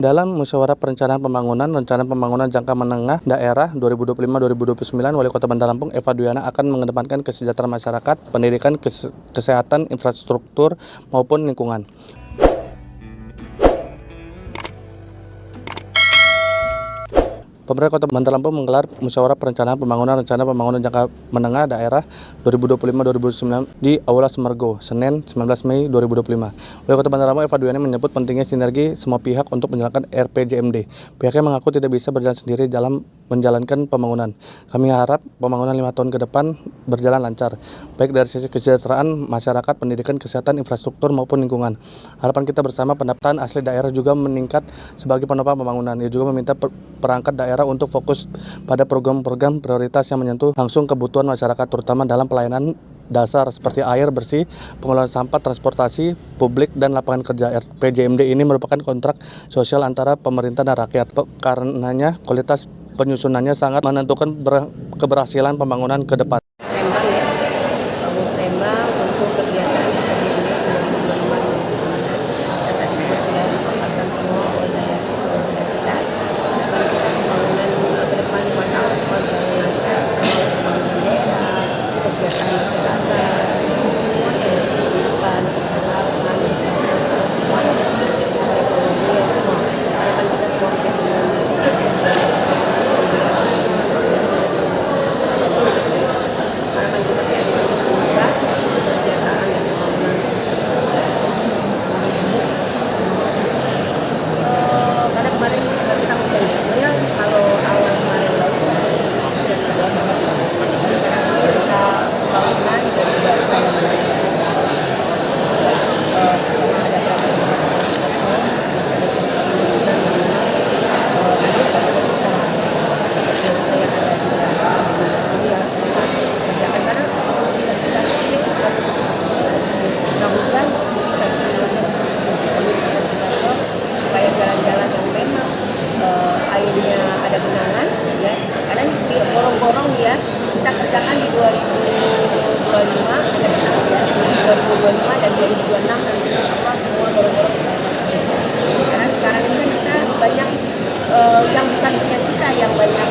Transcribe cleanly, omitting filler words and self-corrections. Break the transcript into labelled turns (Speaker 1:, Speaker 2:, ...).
Speaker 1: Dalam Musyawarah Perencanaan Pembangunan, Rencana Pembangunan Jangka Menengah Daerah 2025-2029, Wali Kota Bandar Lampung Eva Duyana akan mengedepankan kesejahteraan masyarakat, pendidikan, kesehatan, infrastruktur, maupun lingkungan. Pemerintah Kota Bandar Lampung menggelar Musyawarah Perencanaan Pembangunan Rencana Pembangunan Jangka Menengah Daerah 2025-2029 di Aula Semergo, Senin 19 Mei 2025. Wali Kota Bandar Lampung Eva Duyana menyebut pentingnya sinergi semua pihak untuk menjalankan RPJMD. Pihaknya mengaku tidak bisa berjalan sendiri dalam menjalankan pembangunan. Kami harap pembangunan 5 tahun ke depan berjalan lancar, baik dari sisi kesejahteraan masyarakat, pendidikan, kesehatan, infrastruktur, maupun lingkungan. Harapan kita bersama pendapatan asli daerah juga meningkat sebagai penopang pembangunan. Ia juga meminta perangkat daerah untuk fokus pada program-program prioritas yang menyentuh langsung kebutuhan masyarakat, terutama dalam pelayanan dasar seperti air bersih, pengelolaan sampah, transportasi publik, dan lapangan kerja. RPJMD ini merupakan kontrak sosial antara pemerintah dan rakyat. Karenanya kualitas penyusunannya sangat menentukan keberhasilan pembangunan ke depan.
Speaker 2: Rembang ya, bagus Rembang untuk kegiatan RPJMD 2025-2029. Dan tadi juga sudah dipaparkan semua oleh kita. Pembangunan ke depan 5 tahun semua berjalan lancar, pembangunan daerah, kesejahteraan masyarakat, semua pendidikan, kesehatan, semua perekonomian semua. Harapan kita semua menjadi ada genangan ya, karena di gorong-gorong ya kita kerjakan di 2025 ada genangan ya, 2025 dan 2026 nanti insya Allah semua gorong-gorong kita selesai. Karena sekarang ini kan kita banyak yang bukan punya kita yang banyak